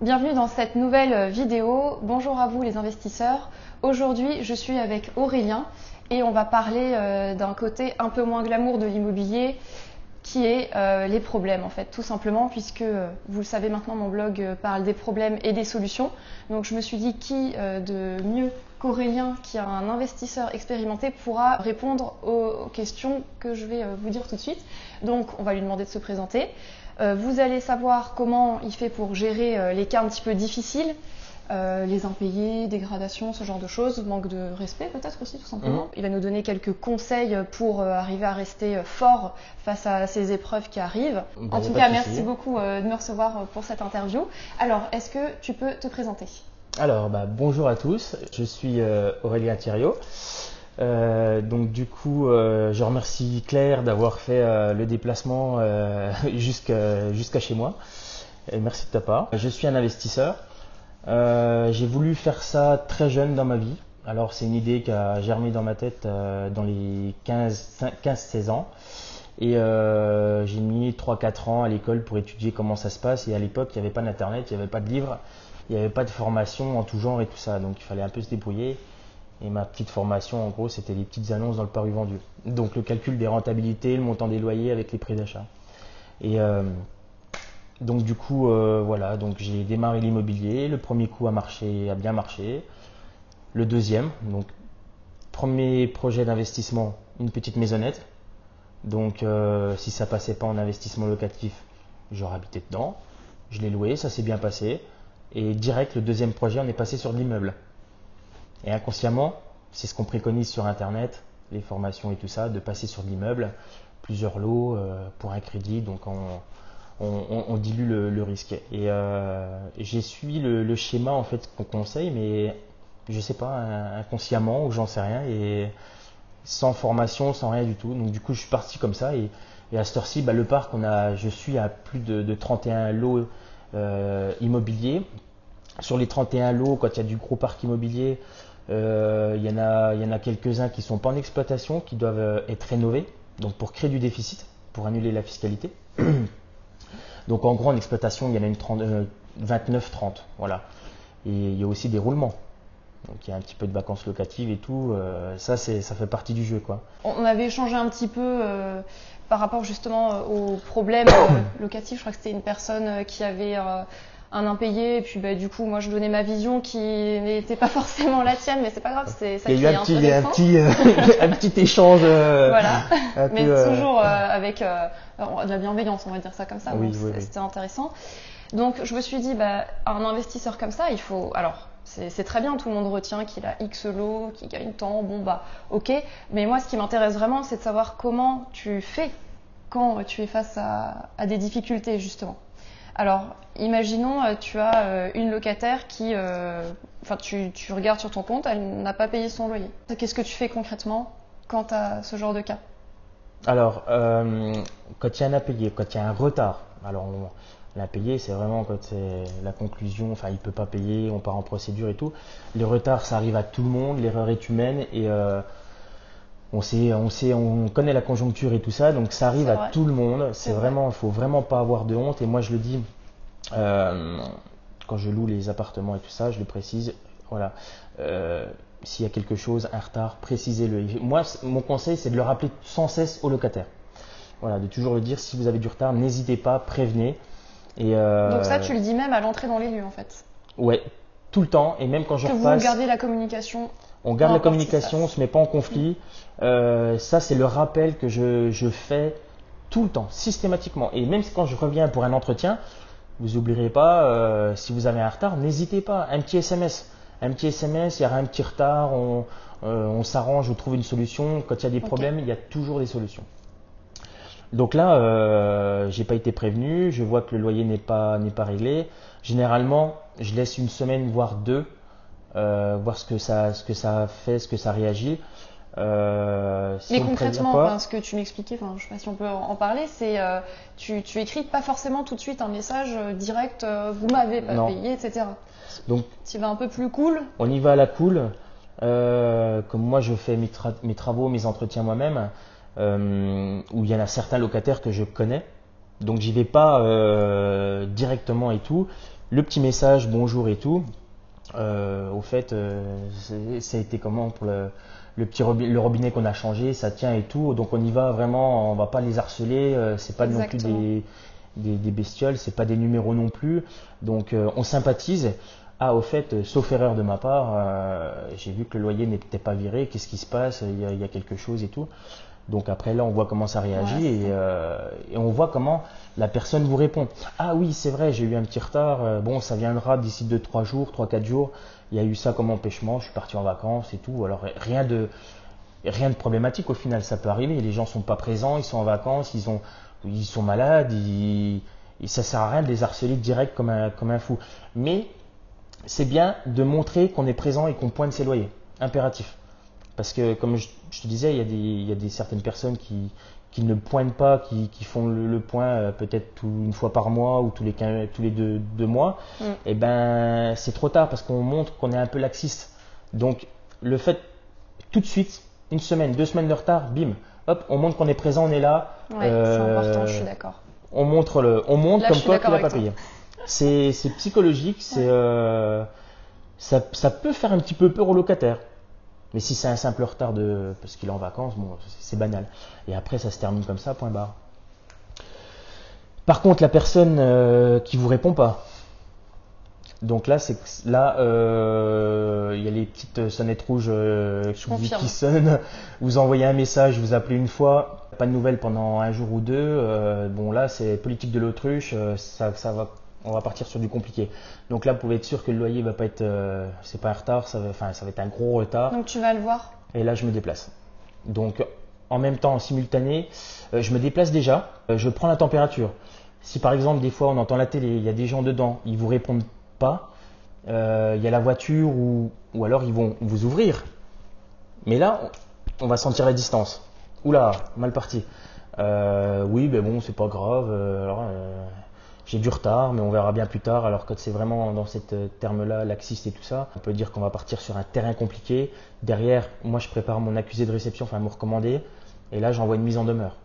Bienvenue dans cette nouvelle vidéo. Bonjour à vous les investisseurs. Aujourd'hui, je suis avec Aurélien et on va parler d'un côté un peu moins glamour de l'immobilier qui est les problèmes en fait, tout simplement puisque vous le savez maintenant, mon blog parle des problèmes et des solutions. Donc je me suis dit qui de mieux qu'Aurélien, qui est un investisseur expérimenté, pourra répondre aux questions que je vais vous dire tout de suite. Donc on va lui demander de se présenter. Vous allez savoir comment il fait pour gérer les cas un petit peu difficiles, les impayés, dégradations, ce genre de choses, manque de respect peut-être aussi tout simplement. Il va nous donner quelques conseils pour arriver à rester fort face à ces épreuves qui arrivent. En tout cas, merci beaucoup de me recevoir pour cette interview. Alors, est-ce que tu peux te présenter ? Alors, bonjour à tous, je suis Aurélien Thiriot. Donc du coup, je remercie Claire d'avoir fait le déplacement jusqu'à chez moi. Et merci de ta part. Je suis un investisseur. J'ai voulu faire ça très jeune dans ma vie. Alors c'est une idée qui a germé dans ma tête dans les 15-16 ans. Et j'ai mis 3-4 ans à l'école pour étudier comment ça se passe. Et à l'époque, il n'y avait pas d'internet, il n'y avait pas de livres, il n'y avait pas de formation en tout genre et tout ça. Donc il fallait un peu se débrouiller. Et ma petite formation, en gros, c'était les petites annonces dans le paru vendu. Donc le calcul des rentabilités, le montant des loyers avec les prix d'achat. Et donc du coup, voilà, donc j'ai démarré l'immobilier. Le premier coup a bien marché. Le deuxième, donc premier projet d'investissement, une petite maisonnette. Donc si ça passait pas en investissement locatif, j'aurais habité dedans. Je l'ai loué, ça s'est bien passé. Et direct, le deuxième projet, on est passé sur de l'immeuble. Et inconsciemment, c'est ce qu'on préconise sur Internet, les formations et tout ça, de passer sur de l'immeuble, plusieurs lots pour un crédit, donc on dilue le risque. Et j'ai suivi le schéma en fait qu'on conseille, mais je sais pas, inconsciemment ou j'en sais rien, et sans formation, sans rien du tout. Donc du coup, je suis parti comme ça, et à cette heure-ci, le parc, je suis à plus de 31 lots immobiliers. Sur les 31 lots, quand il y a du gros parc immobilier, il y en a quelques-uns qui ne sont pas en exploitation, qui doivent être rénovés, donc pour créer du déficit, pour annuler la fiscalité. Donc en gros, en exploitation, il y en a une 29-30, voilà. Et il y a aussi des roulements. Donc il y a un petit peu de vacances locatives et tout, ça fait partie du jeu, quoi. On avait échangé un petit peu par rapport justement aux problèmes locatifs. Je crois que c'était une personne qui avait un impayé, et puis du coup moi je donnais ma vision qui n'était pas forcément la tienne, mais c'est pas grave, c'est ça qui est intéressant. Un petit échange, voilà, mais toujours avec de la bienveillance, on va dire ça comme ça. Oui, donc oui. C'était intéressant. Donc je me suis dit, un investisseur comme ça, il faut, alors c'est très bien, tout le monde retient qu'il a X lots, qu'il gagne tant, ok, mais moi ce qui m'intéresse vraiment, c'est de savoir comment tu fais quand tu es face à des difficultés justement. Alors, imaginons, tu as une locataire qui, tu regardes sur ton compte, elle n'a pas payé son loyer. Qu'est-ce que tu fais concrètement quand tu as ce genre de cas ? Alors, quand il y a un impayé, quand il y a un retard, alors l'impayé, c'est vraiment quand c'est la conclusion, enfin il ne peut pas payer, on part en procédure et tout. Le retard, ça arrive à tout le monde, l'erreur est humaine et on connaît la conjoncture et tout ça, donc ça arrive à tout le monde. C'est vraiment, il faut vraiment pas avoir de honte. Et moi, je le dis quand je loue les appartements et tout ça, je le précise. Voilà, s'il y a quelque chose, un retard, précisez-le. Moi, mon conseil, c'est de le rappeler sans cesse aux locataires. Voilà, de toujours le dire. Si vous avez du retard, n'hésitez pas, prévenez. Et donc ça, tu le dis même à l'entrée dans les lieux, en fait. Ouais, tout le temps. Et même quand je repasse. Que vous gardez la communication. On garde la communication, on ne se met pas en conflit. Ça, c'est le rappel que je fais tout le temps, systématiquement. Et même quand je reviens pour un entretien, vous n'oublierez pas, si vous avez un retard, n'hésitez pas. Un petit SMS. Un petit SMS, il y aura un petit retard, on s'arrange, on trouve une solution. Quand il y a des problèmes, il y a toujours des solutions. Donc là, j'ai pas été prévenu, je vois que le loyer n'est pas réglé. Généralement, je laisse une semaine, voire deux, voir ce que ça fait, ce que ça réagit. Mais concrètement, ce que tu m'expliquais, je ne sais pas si on peut en parler, c'est tu écris pas forcément tout de suite un message direct, vous m'avez pas payé, etc. Donc, tu vas un peu plus cool. On y va à la cool. Comme moi, je fais mes travaux, mes entretiens moi-même, où il y en a certains locataires que je connais. Donc j'y vais pas directement et tout. le petit message bonjour et tout. Au fait, ça a été comment pour le robinet qu'on a changé, ça tient et tout. Donc on y va vraiment, on va pas les harceler. C'est pas non plus des bestioles, c'est pas des numéros non plus. Donc on sympathise. Ah, au fait, sauf erreur de ma part, j'ai vu que le loyer n'était pas viré. Qu'est-ce qui se passe? Il y a quelque chose et tout. Donc après là, on voit comment ça réagit et on voit comment la personne vous répond. Ah oui, c'est vrai, j'ai eu un petit retard. Bon, ça viendra d'ici 2-3 jours, 3-4 jours. Il y a eu ça comme empêchement. Je suis parti en vacances et tout. Alors rien de problématique au final. Ça peut arriver. Les gens sont pas présents, ils sont en vacances, ils sont malades. Et ça sert à rien de les harceler direct comme un fou. Mais c'est bien de montrer qu'on est présent et qu'on pointe ses loyers. Impératif. Parce que, comme je te disais, il y a des certaines personnes qui ne pointent pas, qui font le point peut-être une fois par mois ou tous les deux mois. Et ben, c'est trop tard parce qu'on montre qu'on est un peu laxiste. Donc, le fait, tout de suite, 1 semaine, 2 semaines de retard, bim, hop, on montre qu'on est présent, on est là. Ouais, c'est important, je suis d'accord. On montre comme quoi tu n'as pas payé. C'est psychologique, ça peut faire un petit peu peur au locataire. Mais si c'est un simple retard parce qu'il est en vacances, bon, c'est banal. Et après, ça se termine comme ça, point barre. Par contre, la personne qui vous répond pas. Donc là, il y a les petites sonnettes rouges qui sonnent. Vous envoyez un message, vous appelez une fois, pas de nouvelles pendant 1 jour ou 2. Bon là, c'est politique de l'autruche. On va partir sur du compliqué. Donc là, vous pouvez être sûr que le loyer va pas être, c'est pas un retard, ça va être un gros retard. Donc tu vas le voir. Et là, je me déplace. Donc en même temps, en simultané, je me déplace déjà. Je prends la température. Si par exemple, des fois, on entend la télé, il y a des gens dedans, ils vous répondent pas. Il y a la voiture ou alors ils vont vous ouvrir. Mais là, on va sentir la distance. Oula, mal parti. Oui, mais bon, c'est pas grave. J'ai du retard, mais on verra bien plus tard. Alors quand c'est vraiment dans cette terme-là, laxiste et tout ça, on peut dire qu'on va partir sur un terrain compliqué. Derrière, moi, je prépare mon accusé de réception, enfin mon recommandé, et là, j'envoie une mise en demeure.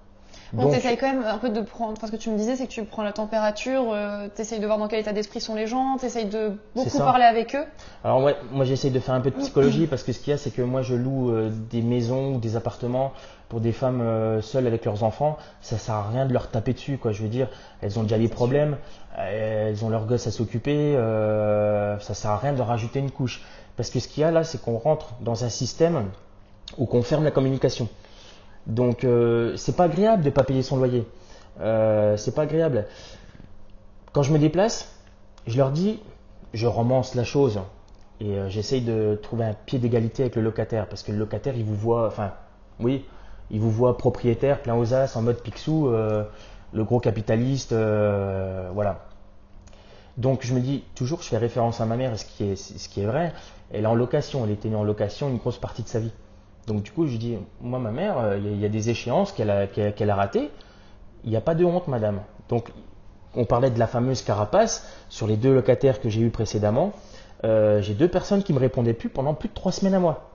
Bon, tu essayes quand même un peu de prendre, parce que tu me disais, c'est que tu prends la température, tu essayes de voir dans quel état d'esprit sont les gens, tu essayes de beaucoup parler avec eux. Alors moi j'essaye de faire un peu de psychologie parce que ce qu'il y a, c'est que moi je loue des maisons ou des appartements pour des femmes seules avec leurs enfants. Ça sert à rien de leur taper dessus, quoi. Je veux dire, elles ont déjà les problèmes, elles ont leurs gosses à s'occuper, ça sert à rien de rajouter une couche. Parce que ce qu'il y a là, c'est qu'on rentre dans un système où qu'on ferme la communication. Donc c'est pas agréable de pas payer son loyer. C'est pas agréable. Quand je me déplace, je leur dis, je romance la chose et j'essaye de trouver un pied d'égalité avec le locataire parce que le locataire il vous voit, il vous voit propriétaire plein aux as en mode Picsou, le gros capitaliste, voilà. Donc je me dis toujours, je fais référence à ma mère, ce qui est vrai. Elle est en location, elle est tenue en location une grosse partie de sa vie. Donc du coup, je dis, moi, ma mère, il y a des échéances qu'elle a ratées. Il n'y a pas de honte, madame. Donc, on parlait de la fameuse carapace. Sur les 2 locataires que j'ai eus précédemment, j'ai 2 personnes qui me répondaient plus pendant plus de 3 semaines à moi.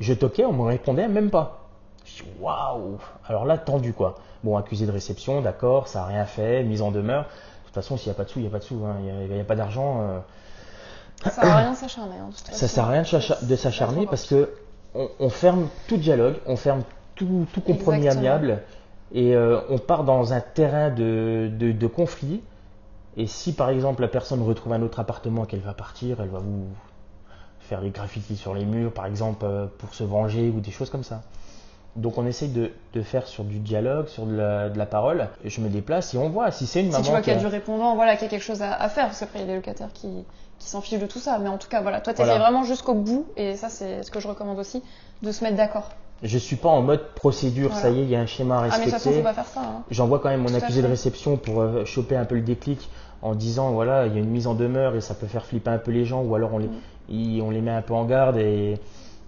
Je toquais, on me répondait même pas. Je dis, waouh! Alors là, tendu quoi. Bon, accusé de réception, d'accord, ça n'a rien fait, mise en demeure. De toute façon, s'il n'y a pas de sous, il n'y a pas de sous. Hein. Il n'y a pas d'argent. Ça ne sert à rien de s'acharner. Hein, ça ne sert à rien de s'acharner parce que on ferme tout dialogue, on ferme tout compromis amiable et on part dans un terrain de conflit. Et si par exemple la personne retrouve un autre appartement qu'elle va partir, elle va vous faire des graffitis sur les murs par exemple pour se venger ou des choses comme ça. Donc on essaye de faire sur du dialogue, sur de la parole. Et je me déplace et on voit si c'est une maman. Si tu vois qu'il y a du répondant, voilà, qu'il y a quelque chose à faire, parce qu'après il y a des locataires qui s'en fichent de tout ça. Mais en tout cas, voilà, toi tu essayes vraiment jusqu'au bout, et ça c'est ce que je recommande aussi, de se mettre d'accord. Je suis pas en mode procédure, ça y est, il y a un schéma à respecter. Ah mais de toute façon, faut pas faire ça. Hein. J'envoie quand même mon accusé de réception pour choper un peu le déclic en disant voilà, il y a une mise en demeure et ça peut faire flipper un peu les gens, ou alors on les met un peu en garde et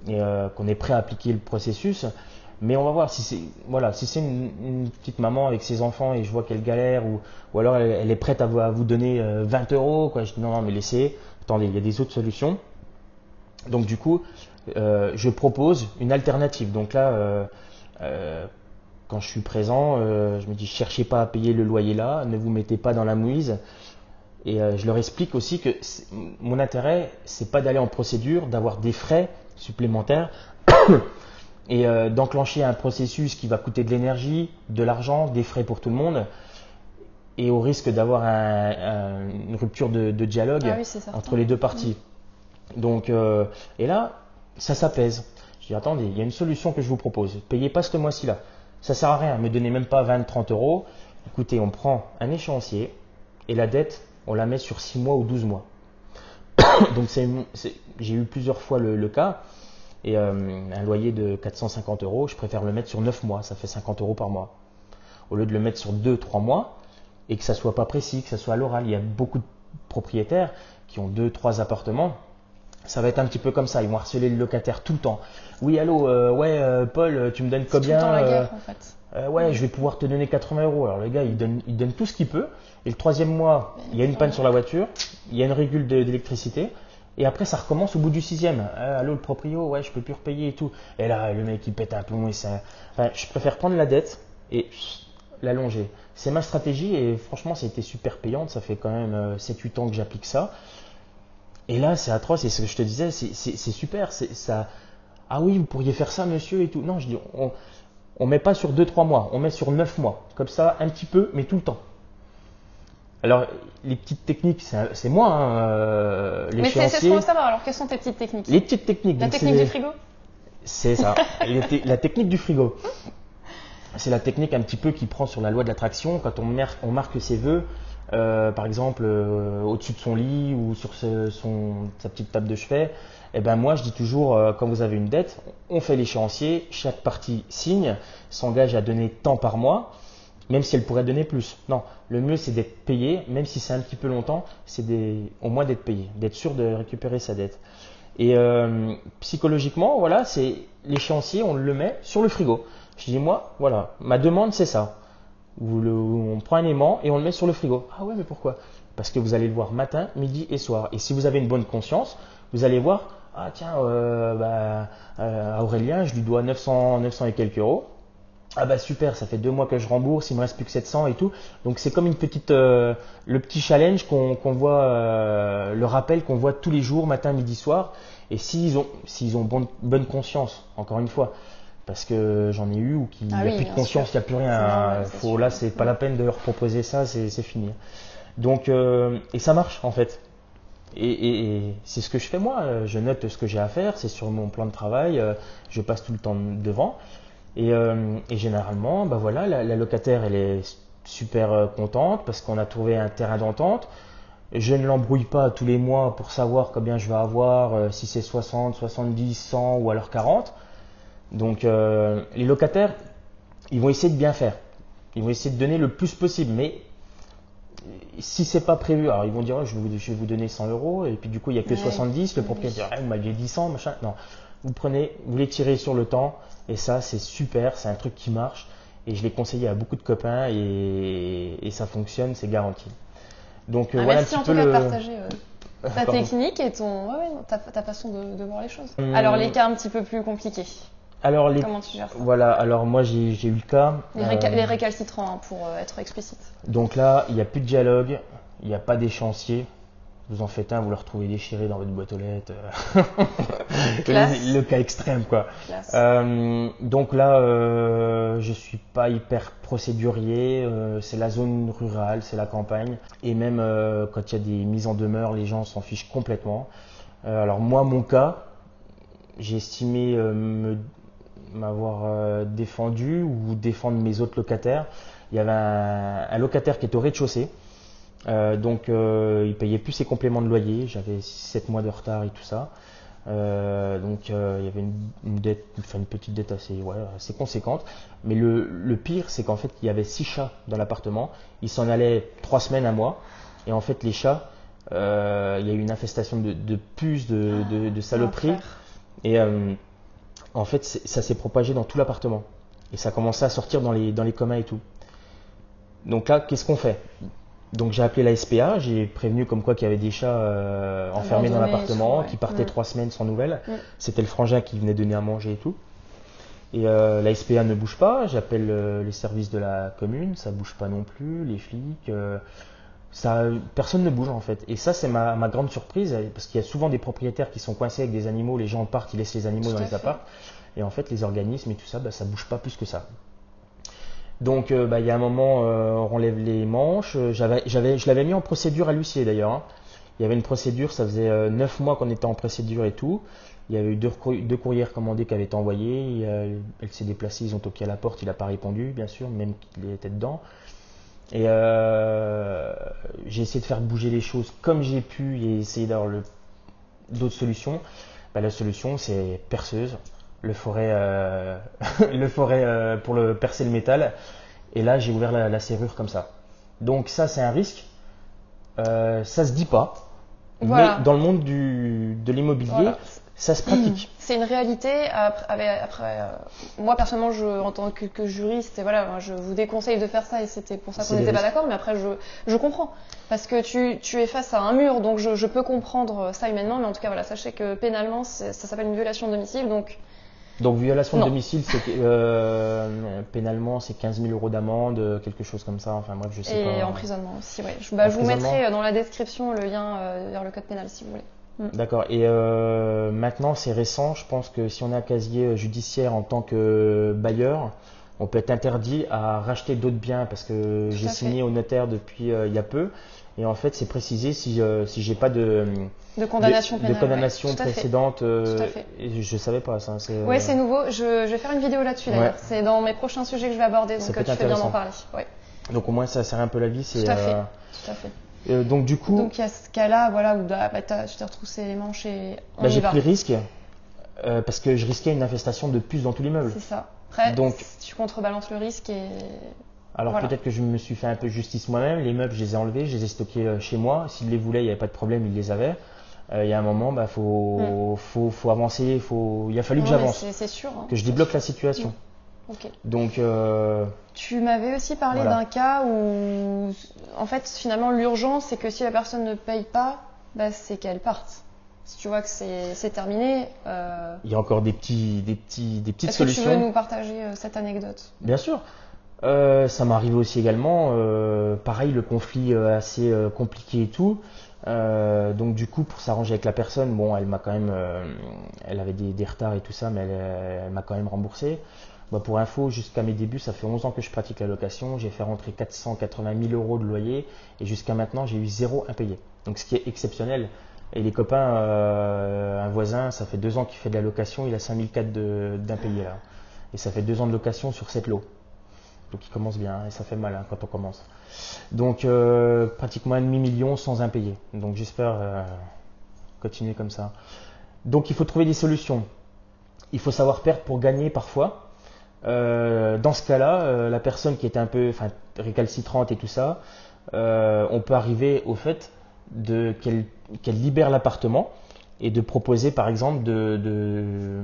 qu'on est prêt à appliquer le processus. Mais on va voir si c'est une petite maman avec ses enfants et je vois qu'elle galère ou alors elle est prête à vous donner 20 €. Quoi. Je dis non, mais laissez, attendez, il y a des autres solutions. Donc du coup, je propose une alternative. Donc là, quand je suis présent, je me dis cherchez pas à payer le loyer là, ne vous mettez pas dans la mouise. Et je leur explique aussi que mon intérêt, c'est pas d'aller en procédure, d'avoir des frais supplémentaires et d'enclencher un processus qui va coûter de l'énergie, de l'argent, des frais pour tout le monde, et au risque d'avoir une rupture de dialogue entre les deux parties. Donc, et là, ça s'apaise. Je dis, attendez, il y a une solution que je vous propose. Payez pas ce mois-ci-là. Ça sert à rien, me donnez même pas 20-30 euros. Écoutez, on prend un échéancier et la dette, on la met sur 6 mois ou 12 mois. Donc, j'ai eu plusieurs fois le cas. Et un loyer de 450 euros, je préfère le mettre sur 9 mois. Ça fait 50 euros par mois. Au lieu de le mettre sur 2-3 mois et que ça soit pas précis, que ça soit à l'oral. Il y a beaucoup de propriétaires qui ont 2-3 appartements. Ça va être un petit peu comme ça, ils vont harceler le locataire tout le temps. Oui, allô, Paul, tu me donnes combien? C'est tout le temps la guerre, en fait. Ouais, je vais pouvoir te donner 80 euros. Alors le gars, il donne tout ce qu'il peut. Et le troisième mois, il y a une panne sur la voiture, il y a une régule d'électricité. Et après, ça recommence au bout du sixième. Allô, le proprio, ouais, je peux plus repayer et tout. Et là, le mec, il pète un plomb. Enfin, je préfère prendre la dette et l'allonger. C'est ma stratégie et franchement, ça a été super payante. Ça fait quand même 7-8 ans que j'applique ça. Et là, c'est atroce, et ce que je te disais, c'est super. Ça. Ah oui, vous pourriez faire ça, monsieur, et tout. Non, je dis, on met pas sur 2-3 mois, on met sur 9 mois. Comme ça, un petit peu, mais tout le temps. Alors, les petites techniques, c'est moi, hein, mais c'est ce qu'on veut savoir. Alors, quelles sont tes petites techniques? Les petites techniques. La technique du frigo? C'est ça, la technique du frigo. C'est la technique un petit peu qui prend sur la loi de l'attraction. Quand on marque ses vœux, par exemple au-dessus de son lit ou sur sa petite table de chevet, et ben moi je dis toujours quand vous avez une dette, on fait l'échéancier, chaque partie signe, s'engage à donner tant par mois, même si elle pourrait donner plus. Non, le mieux c'est d'être payé, même si c'est un petit peu longtemps, c'est au moins d'être payé, d'être sûr de récupérer sa dette. Et psychologiquement, voilà, c'est l'échéancier, on le met sur le frigo. Je dis moi, voilà, ma demande c'est ça. On prend un aimant et on le met sur le frigo. Ah ouais, mais pourquoi? Parce que vous allez le voir matin, midi et soir. Et si vous avez une bonne conscience, vous allez voir, ah tiens, à Aurélien, je lui dois 900 et quelques euros. Ah bah super, ça fait 2 mois que je rembourse, il me reste plus que 700 et tout. Donc c'est comme une petite, le petit challenge qu'on voit, le rappel qu'on voit tous les jours, matin, midi, soir. Et s'ils ont bonne conscience, encore une fois, parce que j'en ai eu ou qu'il n'y a plus de conscience, il n'y a plus rien. Là, c'est pas la peine de leur proposer ça, c'est fini. Donc, et ça marche en fait. Et c'est ce que je fais moi. Je note ce que j'ai à faire, c'est sur mon plan de travail. Je passe tout le temps devant. Et généralement, bah voilà, la locataire, elle est super contente parce qu'on a trouvé un terrain d'entente. Je ne l'embrouille pas tous les mois pour savoir combien je vais avoir, si c'est 60, 70, 100 ou alors 40. Donc les locataires, ils vont essayer de bien faire. Ils vont essayer de donner le plus possible. Mais si c'est pas prévu, alors ils vont dire je vais vous donner 100 euros et puis du coup il n'y a que 70. Le propriétaire dit vous m'aviez dit 100, machin. Non, vous les tirez sur le temps et ça c'est super, c'est un truc qui marche et je l'ai conseillé à beaucoup de copains et ça fonctionne, c'est garanti. Donc voilà merci un petit peu de partager ta technique et ta façon de voir les choses. Alors les cas un petit peu plus compliqués. Alors, comment tu gères ça? Voilà, alors moi j'ai eu le cas. Les récalcitrants, hein, pour être explicite. Donc là, il n'y a plus de dialogue, il n'y a pas d'échéancier. Vous en faites un, vous le retrouvez déchiré dans votre boîte aux lettres. le cas extrême, quoi. Donc là, je suis pas hyper procédurier. C'est la zone rurale, c'est la campagne. Et même quand il y a des mises en demeure, les gens s'en fichent complètement. Alors moi, mon cas, j'ai estimé m'avoir défendu ou défendre mes autres locataires. Il y avait un locataire qui est au rez-de-chaussée. Donc il payait plus ses compléments de loyer, j'avais 7 mois de retard et tout ça. Donc il y avait une dette, enfin une petite dette assez conséquente. Mais le pire, c'est qu'en fait il y avait 6 chats dans l'appartement. Ils s'en allaient 3 semaines, un mois. Et en fait les chats, il y a eu une infestation de puces, de saloperies. Et en fait ça s'est propagé dans tout l'appartement. Et ça commençait à sortir dans les communs et tout. Donc là, qu'est-ce qu'on fait? Donc j'ai appelé la SPA, j'ai prévenu comme quoi qu'il y avait des chats enfermés dans l'appartement, qui partaient 3 semaines sans nouvelles. C'était le frangin qui venait donner à manger et tout. Et la SPA ne bouge pas, j'appelle les services de la commune, ça bouge pas non plus, les flics, personne ne bouge en fait. Et ça, c'est ma grande surprise, parce qu'il y a souvent des propriétaires qui sont coincés avec des animaux, les gens partent, ils laissent les animaux Tout dans à les fait. apparts. Et en fait, les organismes et tout ça, ça bouge pas plus que ça. Donc, il y a un moment, on relève les manches. Je l'avais mis en procédure à l'huissier d'ailleurs, hein. Il y avait une procédure, ça faisait 9 mois qu'on était en procédure et tout. Il y avait eu deux courriers recommandés qui avaient été envoyés. Elle s'est déplacée, ils ont toqué à la porte, il n'a pas répondu, bien sûr, même qu'il était dedans. Et j'ai essayé de faire bouger les choses comme j'ai pu et essayer d'avoir d'autres solutions. La solution, c'est perceuse, le forêt, le forêt pour percer le métal. Et là, j'ai ouvert la serrure comme ça. Donc ça, c'est un risque. Ça se dit pas. Voilà. Mais dans le monde de l'immobilier, Voilà. ça se pratique. C'est une réalité. Après, moi personnellement, en tant que juriste, et voilà, moi, je vous déconseille de faire ça et c'était pour ça qu'on C'est n'était des pas risques. d'accord. Mais après, je comprends parce que tu es face à un mur, donc je peux comprendre ça humainement. Mais en tout cas, voilà, sachez que pénalement, ça s'appelle une violation de domicile, donc. Donc violation de Non. domicile, pénalement, c'est 15 000 euros d'amende, quelque chose comme ça. Enfin bref, je sais pas. Et emprisonnement aussi, ouais. Je vous Emprisonnement. mettrai dans la description le lien vers le code pénal si vous voulez. D'accord. Et maintenant, c'est récent. Je pense que si on a un casier judiciaire en tant que bailleur, on peut être interdit à racheter d'autres biens parce que Tout j'ai à signé fait. au notaire depuis il y a peu. Et en fait, c'est précisé si j'ai pas De condamnation pénale. de condamnation ouais. Tout à fait. précédente. Tout à fait. Et je savais pas ça. Ouais, c'est nouveau. Je vais faire une vidéo là-dessus d'ailleurs. Ouais. C'est dans mes prochains sujets que je vais aborder, Ça donc peut être tu fais bien d'en intéressant. parler. Ouais. Donc au moins, ça sert un peu la vie. Tout à fait. Tout à fait. Donc du coup, Donc il y a ce cas-là, voilà, où tu t'es retroussé les manches et on y j'ai va. pris le risque parce que je risquais une infestation de puces dans tout l'immeuble. C'est ça. Après, Donc- tu contrebalances le risque et Alors voilà. peut-être que je me suis fait un peu justice moi-même. Les meubles, je les ai enlevés, je les ai stockés chez moi. S'ils les voulaient, il n'y avait pas de problème, ils les avaient. Il y a un moment, faut avancer. Il a fallu que Non, mais j'avance, c'est sûr. Hein. que je débloque la situation. Ok. Donc Tu m'avais aussi parlé Voilà. d'un cas où, en fait, finalement, l'urgence, c'est que si la personne ne paye pas, c'est qu'elle parte. Si tu vois que c'est terminé, il y a encore des petites est-ce que tu solutions. veux nous partager cette anecdote? Bien sûr. Ça m'est arrivé aussi également. Pareil, le conflit assez compliqué et tout. Donc du coup, pour s'arranger avec la personne, bon, elle m'a quand même, elle avait des retards et tout ça, mais elle m'a quand même remboursé. Pour info, jusqu'à mes débuts, ça fait 11 ans que je pratique la location. J'ai fait rentrer 480 000 euros de loyer et jusqu'à maintenant, j'ai eu 0 impayé. Donc ce qui est exceptionnel. Et les copains, un voisin, ça fait 2 ans qu'il fait de la location, il a 5 400 d'impayés là. Et ça fait 2 ans de location sur 7 lots. Donc il commence bien et ça fait mal quand on commence. Donc pratiquement un demi-million sans impayé. Donc j'espère continuer comme ça. Donc il faut trouver des solutions. Il faut savoir perdre pour gagner parfois. Dans ce cas-là, la personne qui est un peu récalcitrante et tout ça, on peut arriver au fait qu'elle libère l'appartement et de proposer par exemple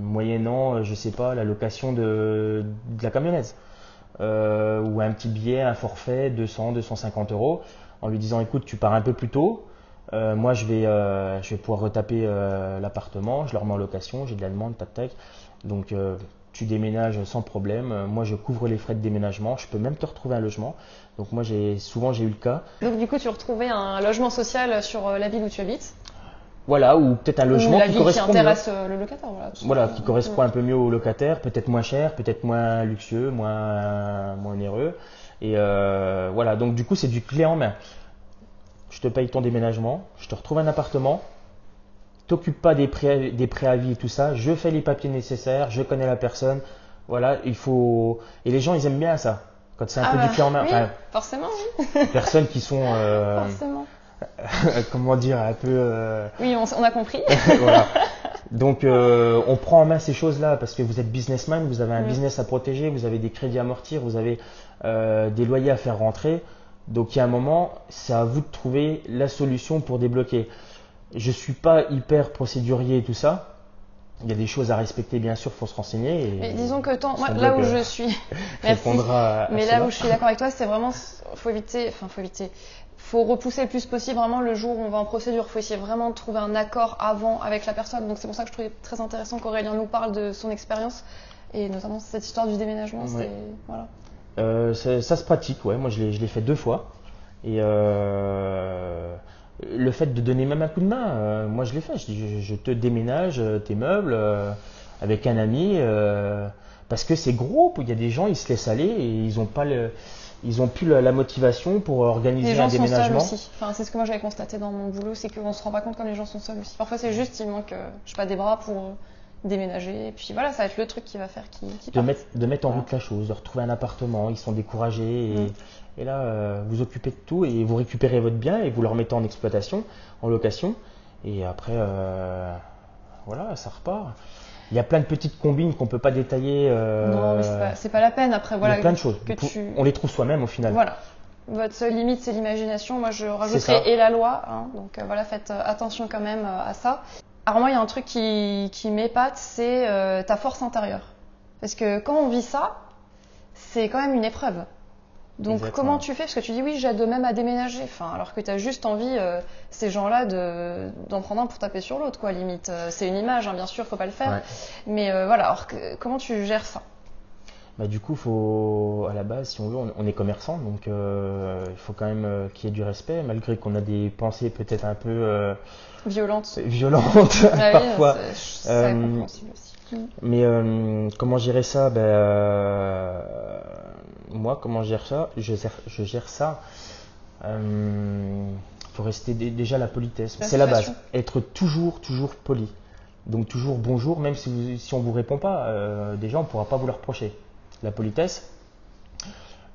moyennant, je sais pas, la location de la camionnette. Ou un petit billet, un forfait, 200, 250 euros, en lui disant écoute, tu pars un peu plus tôt, moi je vais pouvoir retaper l'appartement, je le remets en location, j'ai de la demande, tac tac. Donc tu déménages sans problème, moi je couvre les frais de déménagement, je peux même te retrouver un logement. Donc moi souvent j'ai eu le cas. Donc du coup, tu retrouvais un logement social sur la ville où tu habites, Voilà, ou peut-être un ou logement la qui ville qui correspond mieux. intéresse le locataire. Voilà, qui correspond un peu mieux au locataire, peut-être moins cher, peut-être moins luxueux, moins onéreux. Et voilà, donc du coup, c'est du clé en main. Je te paye ton déménagement, je te retrouve un appartement, t'occupe pas des préavis et tout ça, je fais les papiers nécessaires, je connais la personne. Voilà, il faut. Et les gens, ils aiment bien ça, quand c'est un peu du clé en main. Oui, Enfin, forcément, oui. personnes qui sont, Forcément. comment dire, un peu. Oui, on a compris. Voilà. Donc on prend en main ces choses-là parce que vous êtes businessman, vous avez un business à protéger, vous avez des crédits à amortir, vous avez des loyers à faire rentrer. Donc il y a un moment, c'est à vous de trouver la solution pour débloquer. Je suis pas hyper procédurier et tout ça. Il y a des choses à respecter, bien sûr, faut se renseigner. Et Mais disons que moi, son là où blog, je suis, merci. répondra à Mais cela. là où je suis d'accord avec toi, c'est vraiment, faut éviter. Faut repousser le plus possible vraiment le jour où on va en procédure. Il faut essayer vraiment de trouver un accord avant avec la personne. Donc c'est pour ça que je trouvais très intéressant qu'Aurélien nous parle de son expérience et notamment cette histoire du déménagement. Ouais. Voilà. Ça se pratique, ouais. Moi, je l'ai fait 2 fois. Et le fait de donner même un coup de main, moi je l'ai fait. Je dis, je te déménage tes meubles avec un ami parce que c'est gros. Il y a des gens, ils se laissent aller et ils ont plus la motivation pour organiser un déménagement. Les gens sont seuls aussi. Enfin, c'est ce que moi j'avais constaté dans mon boulot, c'est qu'on se rend pas compte comme les gens sont seuls aussi. Parfois c'est juste, il manque, je sais pas, des bras pour déménager. Et puis voilà, ça va être le truc qui va faire de mettre en route la chose, de retrouver un appartement. Ils sont découragés et là, vous occupez de tout et vous récupérez votre bien et vous le remettez en exploitation, en location. Et après, voilà, ça repart. Il y a plein de petites combines qu'on peut pas détailler. Non, mais c'est pas la peine. Après, voilà. Il y a plein de choses. On les trouve soi-même au final. Voilà. Votre seule limite, c'est l'imagination. Moi, je rajouterais et la loi. Hein. Donc voilà, faites attention quand même à ça. Alors moi, il y a un truc qui m'épate, c'est ta force intérieure. Parce que quand on vit ça, c'est quand même une épreuve. Donc exactement. Comment tu fais? Parce que tu dis oui, j'aide même à déménager. Enfin, alors que tu as juste envie, ces gens-là, d'en prendre un pour taper sur l'autre, quoi, limite. C'est une image, hein, bien sûr, faut pas le faire. Ouais. Mais voilà, alors comment tu gères ça? Bah, du coup, à la base, si on veut, on est commerçant, donc il faut quand même qu'il y ait du respect, malgré qu'on a des pensées peut-être un peu violentes parfois. C'est compréhensible aussi. Mais comment gérer ça? Moi, comment je gère ça? Je gère ça. Faut rester déjà la politesse. C'est la base. Être toujours poli. Donc toujours bonjour, même si on vous répond pas. Déjà, on pourra pas vous le reprocher. La politesse.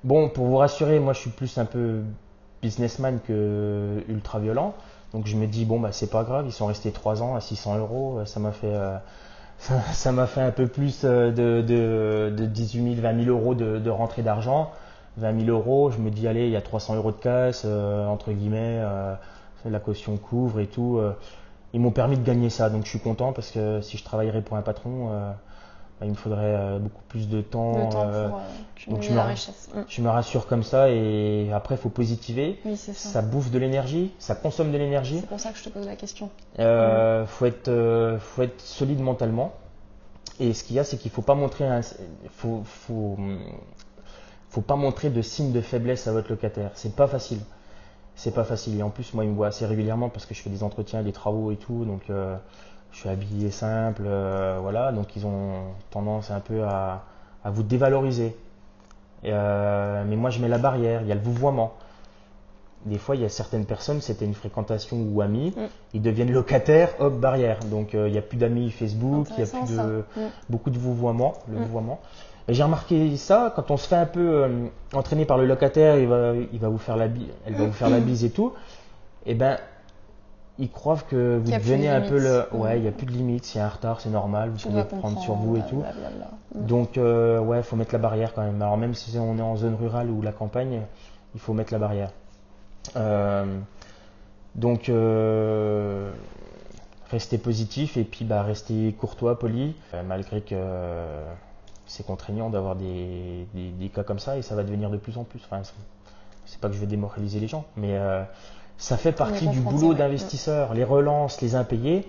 Bon, pour vous rassurer, moi, je suis plus un peu businessman que ultra violent. Donc je me dis bon c'est pas grave. Ils sont restés 3 ans à 600 €. Ça m'a fait un peu plus de 18 000, 20 000 euros de rentrée d'argent. 20 000 €, je me dis allez, il y a 300 € de casse, entre guillemets, la caution couvre et tout. Ils m'ont permis de gagner ça, donc je suis content parce que si je travaillerais pour un patron, il me faudrait beaucoup plus de temps. Pour cumuler la richesse. Je me rassure comme ça et après il faut positiver. Oui, c'est ça. Ça bouffe de l'énergie, ça consomme de l'énergie. C'est pour ça que je te pose la question. Faut être solide mentalement. Et ce qu'il y a, c'est qu'il faut pas montrer faut pas montrer de signes de faiblesse à votre locataire. C'est pas facile. Et en plus, moi, il me voit assez régulièrement parce que je fais des entretiens, des travaux et tout. Donc, je suis habillé simple, voilà. Donc, ils ont tendance un peu à vous dévaloriser. Mais moi, je mets la barrière. Il y a le vouvoiement. Des fois, il y a certaines personnes, c'était une fréquentation ou amis, ils deviennent locataires, hop, barrière. Donc, il n'y a plus d'amis Facebook, il n'y a plus beaucoup de vouvoiement, vouvoiement. Et j'ai remarqué ça, quand on se fait un peu entraîner par le locataire, il va vous faire la bise, elle va vous faire la bise et tout, et ben, ils croient que vous devenez un peu il n'y a plus de limite, s'il y a un retard, c'est normal, vous pouvez prendre sur vous et tout. Donc, il faut mettre la barrière quand même. Alors, même si on est en zone rurale ou la campagne, il faut mettre la barrière. Donc rester positif et puis rester courtois, poli, malgré que c'est contraignant d'avoir des cas comme ça et ça va devenir de plus en plus. Enfin, c'est pas que je veux démoraliser les gens, mais ça fait partie du boulot d'investisseur. Les relances, les impayés.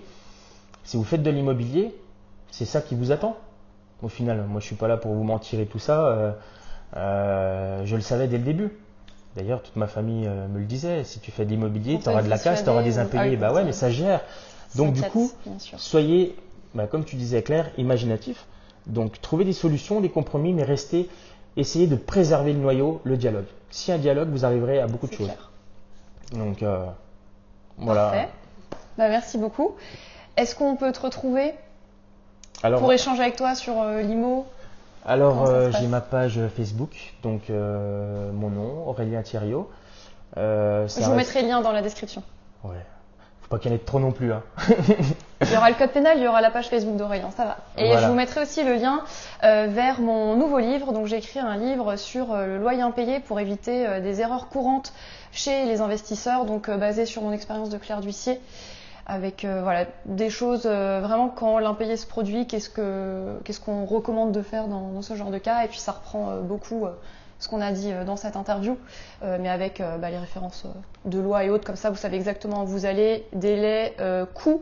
Si vous faites de l'immobilier, c'est ça qui vous attend. Au final, moi je suis pas là pour vous mentir et tout ça. Je le savais dès le début. D'ailleurs, toute ma famille me le disait, si tu fais de l'immobilier, tu auras de la casse, tu auras des impayés. Mais ça gère. Donc du coup, soyez, comme tu disais Claire, imaginatif. Donc trouvez des solutions, des compromis, mais essayez de préserver le noyau, le dialogue. Si un dialogue, vous arriverez à beaucoup de choses. Donc voilà. Parfait. Merci beaucoup. Est-ce qu'on peut te retrouver pour échanger avec toi sur l'IMO? Alors, j'ai ma page Facebook, donc mon nom, Aurélien Thiriot. Je vous mettrai le lien dans la description. Ouais. Faut pas qu'il y en ait trop non plus. Hein. Il y aura le code pénal, il y aura la page Facebook d'Aurélien, ça va. Et voilà. Je vous mettrai aussi le lien vers mon nouveau livre. Donc, j'ai écrit un livre sur le loyer impayé pour éviter des erreurs courantes chez les investisseurs, donc basé sur mon expérience de Claire D'Huissier. Avec des choses vraiment quand l'impayé se produit, qu'est-ce qu'on recommande de faire dans ce genre de cas, et puis ça reprend beaucoup ce qu'on a dit dans cette interview, mais avec les références de loi et autres, comme ça vous savez exactement où vous allez, délai, coût,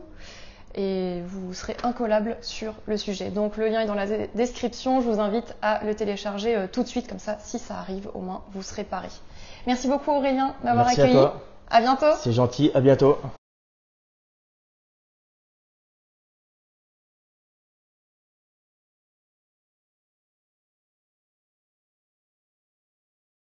et vous serez incollable sur le sujet. Donc le lien est dans la description, je vous invite à le télécharger tout de suite, comme ça si ça arrive au moins vous serez paré. Merci beaucoup Aurélien d'avoir Merci accueilli. à toi. À bientôt. C'est gentil, à bientôt.